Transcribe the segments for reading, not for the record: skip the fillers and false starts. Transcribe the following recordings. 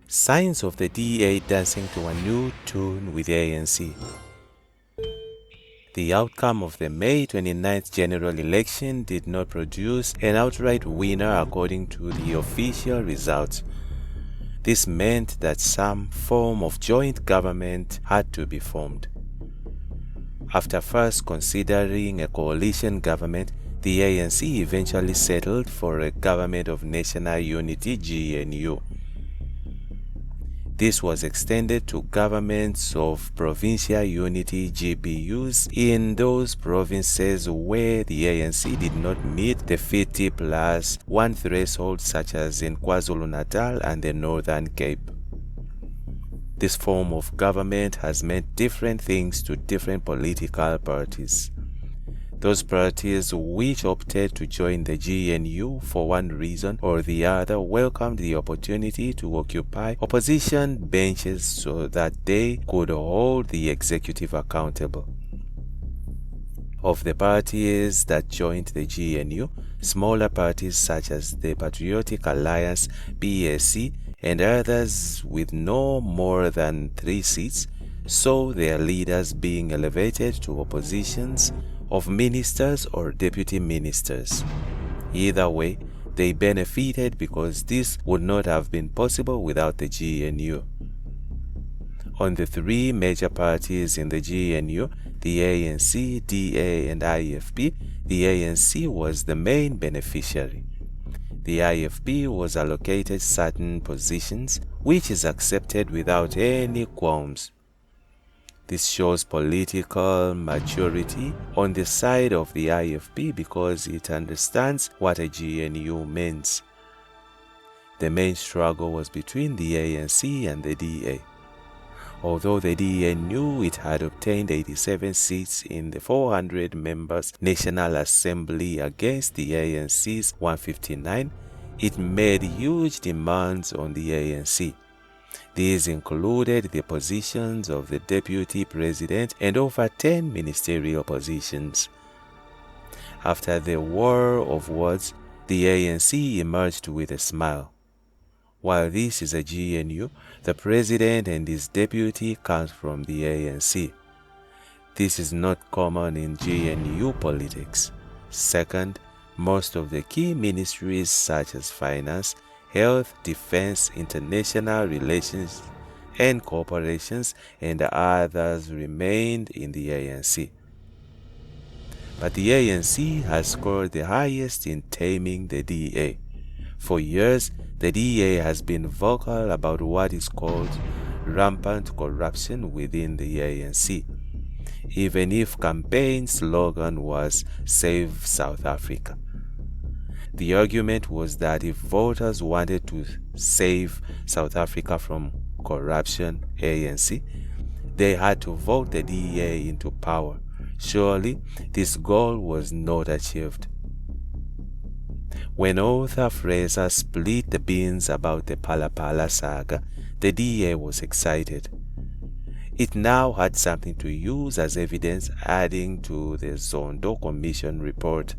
Signs of the DA dancing to a new tune with the ANC. The outcome of the May 29th general election did not produce an outright winner according to the official results. This meant that some form of joint government had to be formed. After first considering a coalition government, the ANC eventually settled for a Government of National Unity (GNU). This was extended to Governments of Provincial Unity (GPUs) in those provinces where the ANC did not meet the 50+1 threshold, such as in KwaZulu-Natal and the Northern Cape. This form of government has meant different things to different political parties. Those parties which opted to join the GNU for one reason or the other welcomed the opportunity to occupy opposition benches so that they could hold the executive accountable. Of the parties that joined the GNU, smaller parties such as the Patriotic Alliance (PAC) and others with no more than 3 seats saw their leaders being elevated to positions of ministers or deputy ministers. Either way, they benefited because this would not have been possible without the GNU. On the 3 major parties in the GNU, the ANC, DA, and IFP, the ANC was the main beneficiary. The IFP was allocated certain positions, which is accepted without any qualms. This shows political maturity on the side of the IFP because it understands what a GNU means. The main struggle was between the ANC and the DA. Although the DA knew it had obtained 87 seats in the 400 members National Assembly against the ANC's 159, it made huge demands on the ANC. These included the positions of the deputy president and over 10 ministerial positions. After the war of words, the ANC emerged with a smile. While this is a GNU, the president and his deputy come from the ANC. This is not common in GNU politics. Second, most of the key ministries such as finance, health, defense, international relations, and corporations and others remained in the ANC. But the ANC has scored the highest in taming the DA. For years, the DA has been vocal about what is called rampant corruption within the ANC, even if campaign slogan was "Save South Africa." The argument was that if voters wanted to save South Africa from corruption, ANC, they had to vote the DA into power. Surely, this goal was not achieved. When author Fraser split the beans about the Phala saga, the DA was excited. It now had something to use as evidence, adding to the Zondo Commission report.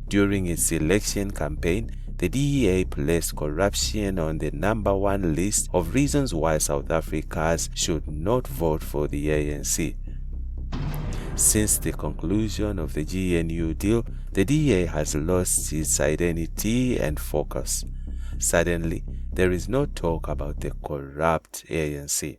During its election campaign, the DA placed corruption on the #1 list of reasons why South Africans should not vote for the ANC. Since the conclusion of the GNU deal, the DA has lost its identity and focus. Suddenly, there is no talk about the corrupt ANC.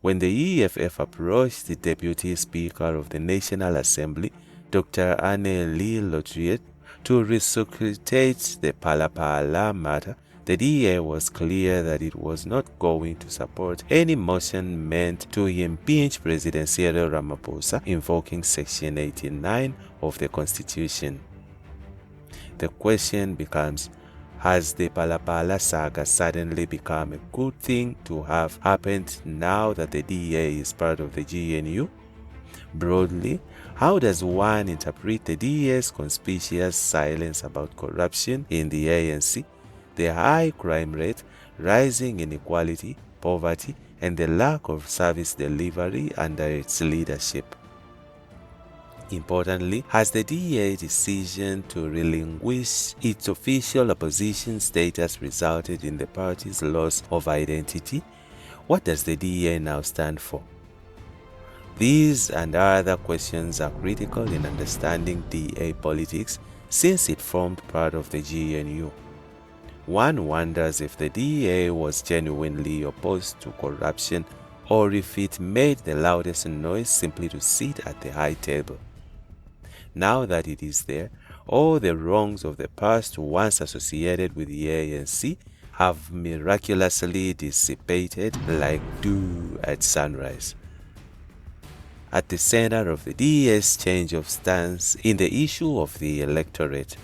When the EFF approached the Deputy Speaker of the National Assembly, Dr. Anne-Lee Lotriet, to resuscitate the Phala matter, the DA was clear that it was not going to support any motion meant to impeach President Cyril Ramaphosa invoking Section 89 of the Constitution. The question becomes, has the Phala saga suddenly become a good thing to have happened now that the DA is part of the GNU? Broadly, how does one interpret the DA's conspicuous silence about corruption in the ANC, the high crime rate, rising inequality, poverty, and the lack of service delivery under its leadership? Importantly, has the DA decision to relinquish its official opposition status resulted in the party's loss of identity? What does the DA now stand for? These and other questions are critical in understanding DA politics since it formed part of the GNU. One wonders if the DA was genuinely opposed to corruption or if it made the loudest noise simply to sit at the high table. Now that it is there, all the wrongs of the past once associated with the ANC have miraculously dissipated like dew at sunrise. At the center of the DA's change of stance in the issue of the electorate.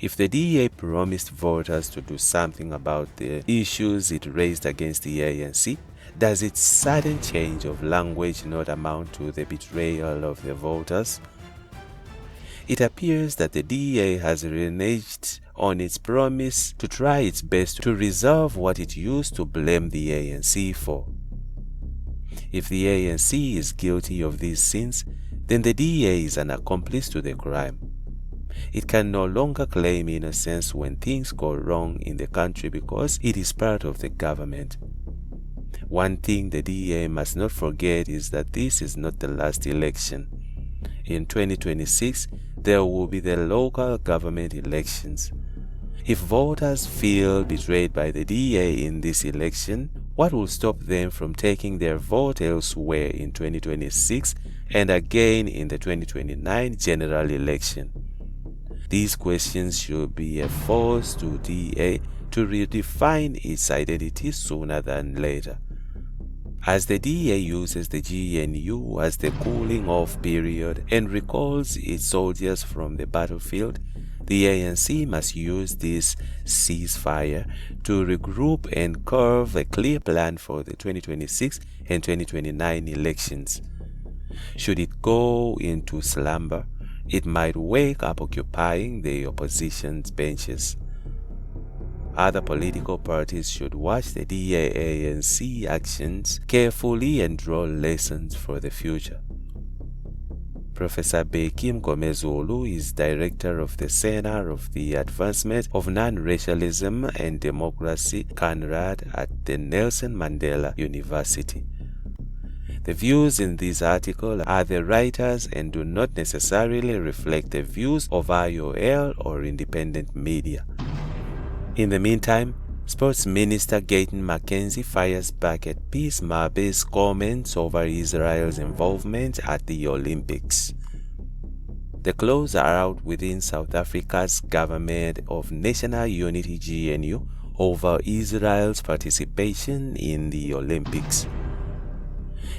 If the DA promised voters to do something about the issues it raised against the ANC, does its sudden change of language not amount to the betrayal of the voters? It appears that the DA has reneged on its promise to try its best to resolve what it used to blame the ANC for. If the ANC is guilty of these sins, then the DA is an accomplice to the crime. It can no longer claim innocence when things go wrong in the country because it is part of the government. One thing the DA must not forget is that this is not the last election. In 2026, there will be the local government elections. If voters feel betrayed by the DA in this election, what will stop them from taking their vote elsewhere in 2026 and again in the 2029 general election? These questions should be a force to DA to redefine its identity sooner than later. As the DA uses the GNU as the cooling off period and recalls its soldiers from the battlefield, the ANC must use this ceasefire to regroup and carve a clear plan for the 2026 and 2029 elections. Should it go into slumber, it might wake up occupying the opposition's benches. Other political parties should watch the DA-ANC actions carefully and draw lessons for the future. Professor Gayton McKenzie is director of the Center of the Advancement of Non-Racialism and Democracy, CANRAD, at the Nelson Mandela University. The views in this article are the writers and do not necessarily reflect the views of IOL or independent media. In the meantime, Sports Minister Gayton McKenzie fires back at Peace Mabe's comments over Israel's involvement at the Olympics. The claws are out within South Africa's Government of National Unity GNU over Israel's participation in the Olympics.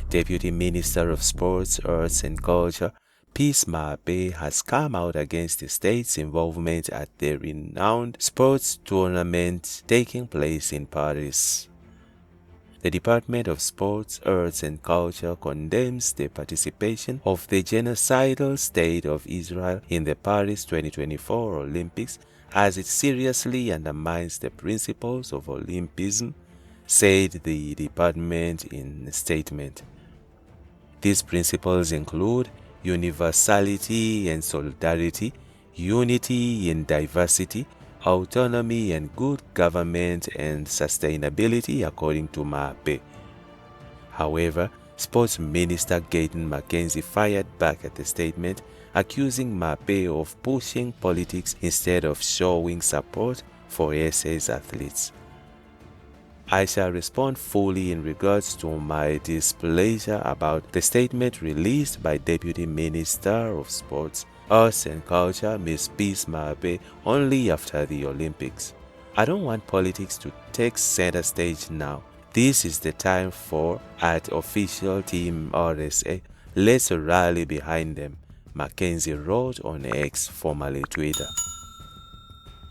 Deputy Minister of Sports, Arts and Culture, Peace Mabe, has come out against the state's involvement at the renowned sports tournament taking place in Paris. The Department of Sports, Arts and Culture condemns the participation of the genocidal state of Israel in the Paris 2024 Olympics as it seriously undermines the principles of Olympism, said the department in a statement. These principles include universality and solidarity, unity in diversity, autonomy and good government, and sustainability, according to Mabe. However, Sports Minister Gayton McKenzie fired back at the statement, accusing Mabe of pushing politics instead of showing support for SA's athletes. I shall respond fully in regards to my displeasure about the statement released by Deputy Minister of Sports, Arts and Culture, Ms. Peace Mabe, only after the Olympics. I don't want politics to take center stage now. This is the time for, at official team RSA, let's rally behind them, McKenzie wrote on X, formerly Twitter.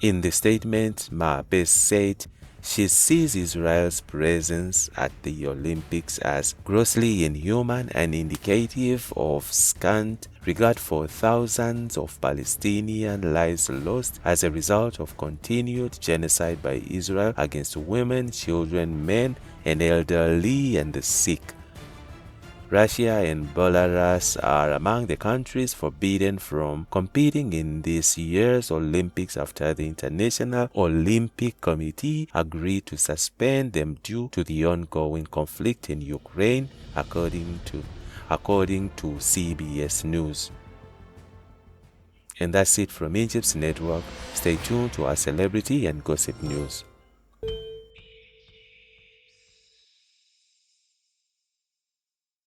In the statement, Mabe said, she sees Israel's presence at the Olympics as grossly inhuman and indicative of scant regard for thousands of Palestinian lives lost as a result of continued genocide by Israel against women, children, men, and elderly and the sick. Russia and Belarus are among the countries forbidden from competing in this year's Olympics after the International Olympic Committee agreed to suspend them due to the ongoing conflict in Ukraine, according to CBS News. And that's it from INJIBS Network. Stay tuned to our celebrity and gossip news.